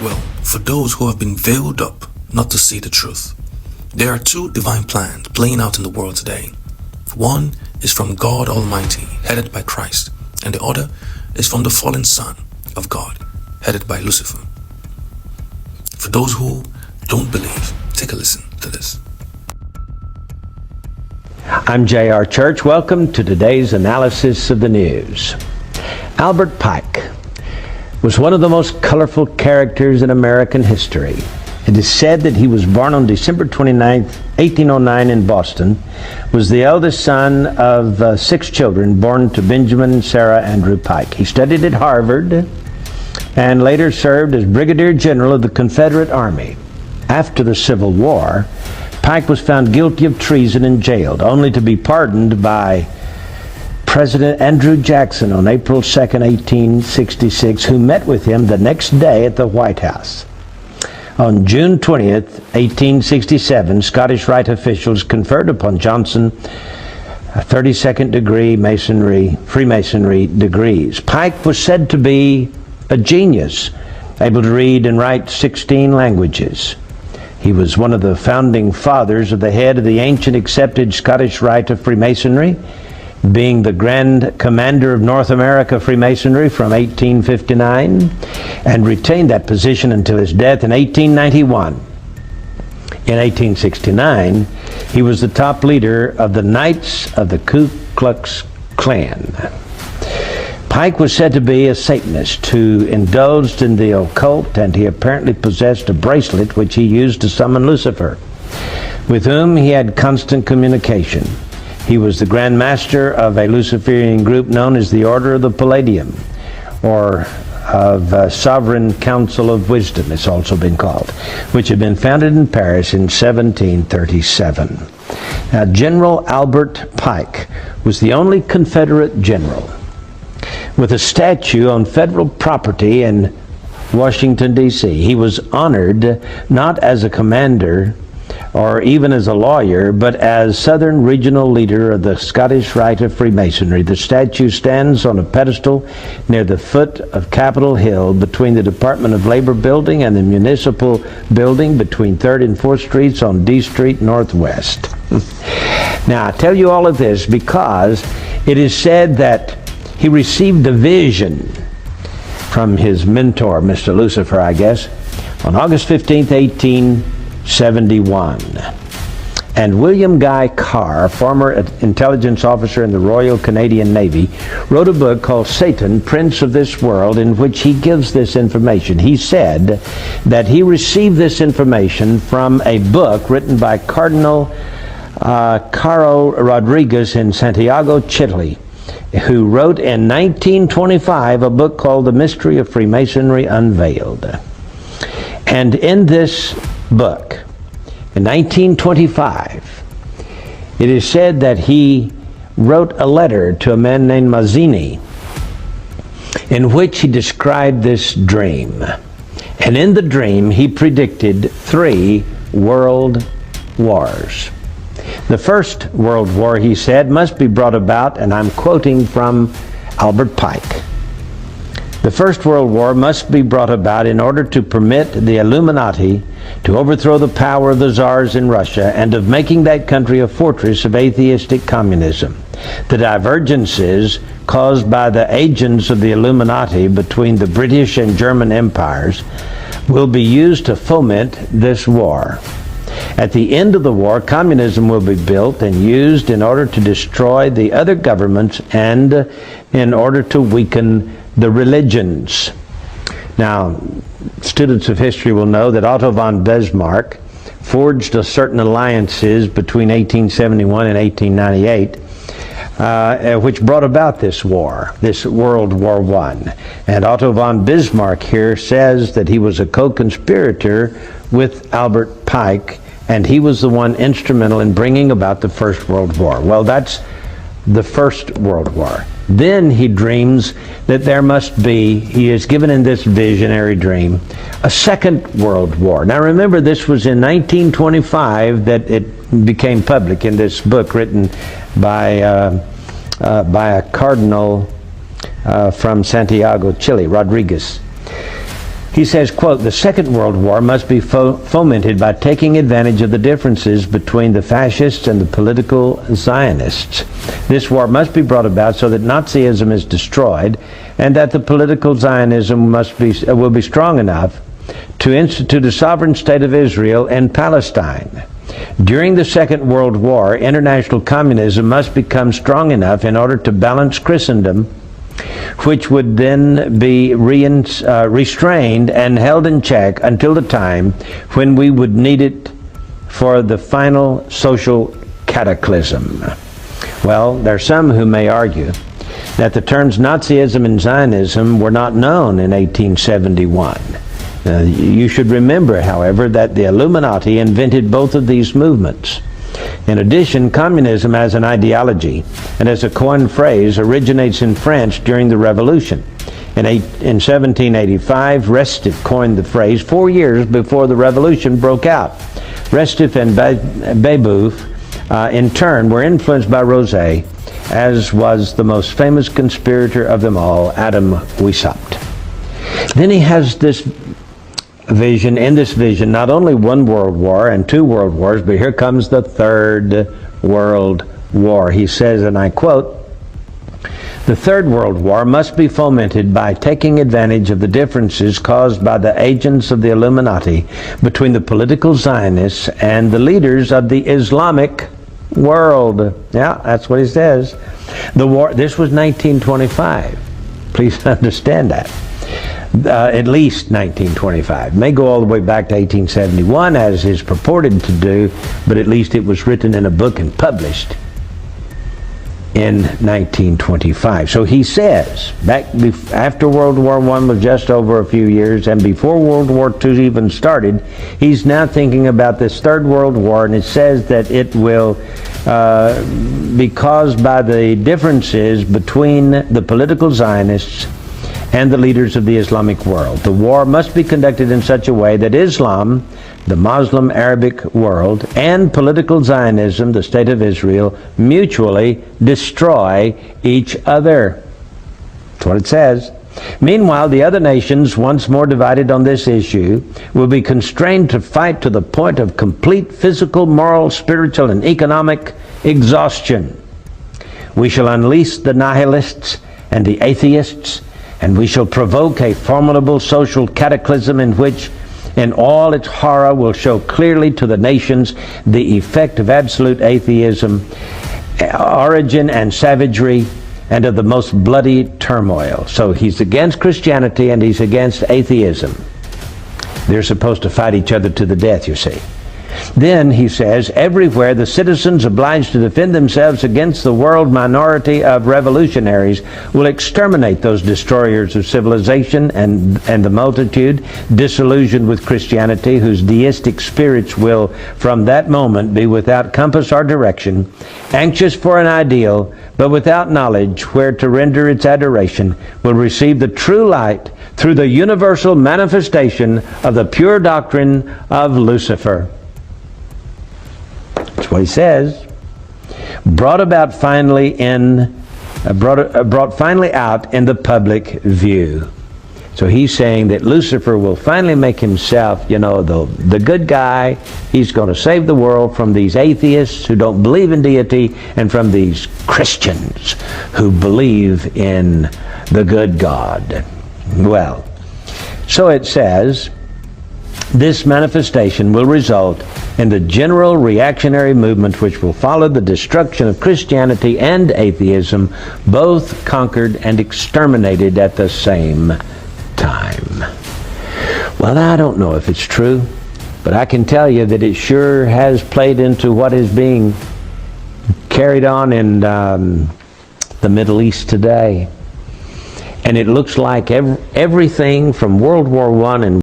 Well, for those who have been veiled up not to see the truth, there are two divine plans playing out in the world today. One is from God Almighty, headed by Christ, and the other is from the fallen Son of God, headed by Lucifer. For those who don't believe, take a listen to this. I'm J.R. Church. Welcome to today's analysis of the news. Albert Pike was one of the most colorful characters in American history. It is said that he was born on December 29, 1809 in Boston, was the eldest son of 6 children born to Benjamin and Sarah Andrew Pike. He studied at Harvard and later served as Brigadier General of the Confederate Army. After the Civil War, Pike was found guilty of treason and jailed, only to be pardoned by President Andrew Jackson on April 2, 1866, who met with him the next day at the White House. On June 20th, 1867, Scottish Rite officials conferred upon Johnson a 32nd degree Freemasonry degrees. Pike was said to be a genius, able to read and write 16 languages. He was one of the founding fathers of the head of the ancient accepted Scottish Rite of Freemasonry, being the Grand Commander of North America Freemasonry from 1859, and retained that position until his death in 1891. In 1869, he was the top leader of the Knights of the Ku Klux Klan. Pike was said to be a Satanist who indulged in the occult, and he apparently possessed a bracelet which he used to summon Lucifer, with whom he had constant communication. He was the Grand Master of a Luciferian group known as the Order of the Palladium, or of Sovereign Council of Wisdom, it's also been called, which had been founded in Paris in 1737. Now, General Albert Pike was the only Confederate general with a statue on federal property in Washington, D.C. He was honored not as a commander or even as a lawyer, but as Southern Regional Leader of the Scottish Rite of Freemasonry. The statue stands on a pedestal near the foot of Capitol Hill between the Department of Labor building and the Municipal building between 3rd and 4th Streets on D Street Northwest. Now, I tell you all of this because it is said that he received a vision from his mentor, Mr. Lucifer, I guess, on August 15th, 1871. And William Guy Carr, former intelligence officer in the Royal Canadian Navy, wrote a book called Satan, Prince of this World, in which he gives this information. He said that he received this information from a book written by Cardinal Caro Rodriguez in Santiago, Chile, who wrote in 1925 a book called The Mystery of Freemasonry Unveiled. And in this book, in 1925, it is said that he wrote a letter to a man named Mazzini in which he described this dream. And in the dream, he predicted 3 world wars. The First World War, he said, must be brought about, and I'm quoting from Albert Pike. The First World War must be brought about in order to permit the Illuminati to overthrow the power of the czars in Russia and of making that country a fortress of atheistic communism. The divergences caused by the agents of the Illuminati between the British and German empires will be used to foment this war. At the end of the war, communism will be built and used in order to destroy the other governments and in order to weaken the religions. Now, students of history will know that Otto von Bismarck forged certain alliances between 1871 and 1898, which brought about this war, this World War I. And Otto von Bismarck here says that he was a co-conspirator with Albert Pike, and he was the one instrumental in bringing about the First World War. Well, that's the First World War. Then he dreams that there must be, he is given in this visionary dream, a Second World War. Now remember, this was in 1925 that it became public in this book written by a cardinal from Santiago, Chile, Rodriguez. He says, quote, "The Second World War must be fomented by taking advantage of the differences between the fascists and the political Zionists. This war must be brought about so that Nazism is destroyed and that the political Zionism will be strong enough to institute a sovereign state of Israel and Palestine. During the Second World War, international communism must become strong enough in order to balance Christendom, which would then be restrained and held in check until the time when we would need it for the final social cataclysm." Well, there are some who may argue that the terms Nazism and Zionism were not known in 1871. You should remember, however, that the Illuminati invented both of these movements. In addition, communism as an ideology and as a coined phrase originates in France during the Revolution. In 1785, Restif coined the phrase 4 years before the Revolution broke out. Restif and Babeuf, in turn, were influenced by Rosé, as was the most famous conspirator of them all, Adam Weishaupt. Then he has this vision, in this vision, not only one world war and two world wars, but here comes the Third World War. He says, and I quote, "The Third World War must be fomented by taking advantage of the differences caused by the agents of the Illuminati between the political Zionists and the leaders of the Islamic world." Yeah, that's what he says. The war, this was 1925. Please understand that. At least 1925. May go all the way back to 1871, as is purported to do, but at least it was written in a book and published in 1925. So he says, after World War I was just over a few years, and before World War II even started, he's now thinking about this Third World War, and it says that it will be caused by the differences between the political Zionists and the leaders of the Islamic world. The war must be conducted in such a way that Islam, the Muslim Arabic world, and political Zionism, the State of Israel, mutually destroy each other. That's what it says. Meanwhile, the other nations, once more divided on this issue, will be constrained to fight to the point of complete physical, moral, spiritual, and economic exhaustion. We shall unleash the nihilists and the atheists, and we shall provoke a formidable social cataclysm in which, in all its horror, will show clearly to the nations the effect of absolute atheism, origin and savagery, and of the most bloody turmoil. So he's against Christianity and he's against atheism. They're supposed to fight each other to the death, you see. Then, he says, everywhere the citizens obliged to defend themselves against the world minority of revolutionaries will exterminate those destroyers of civilization and the multitude, disillusioned with Christianity, whose deistic spirits will from that moment be without compass or direction, anxious for an ideal, but without knowledge where to render its adoration, will receive the true light through the universal manifestation of the pure doctrine of Lucifer. That's what he says. Brought finally out in the public view. So he's saying that Lucifer will finally make himself, the good guy. He's going to save the world from these atheists who don't believe in deity and from these Christians who believe in the good God. Well, so it says, this manifestation will result in the general reactionary movement which will follow the destruction of Christianity and atheism, both conquered and exterminated at the same time. Well, I don't know if it's true, but I can tell you that it sure has played into what is being carried on in the Middle East today. And it looks like everything from World War I and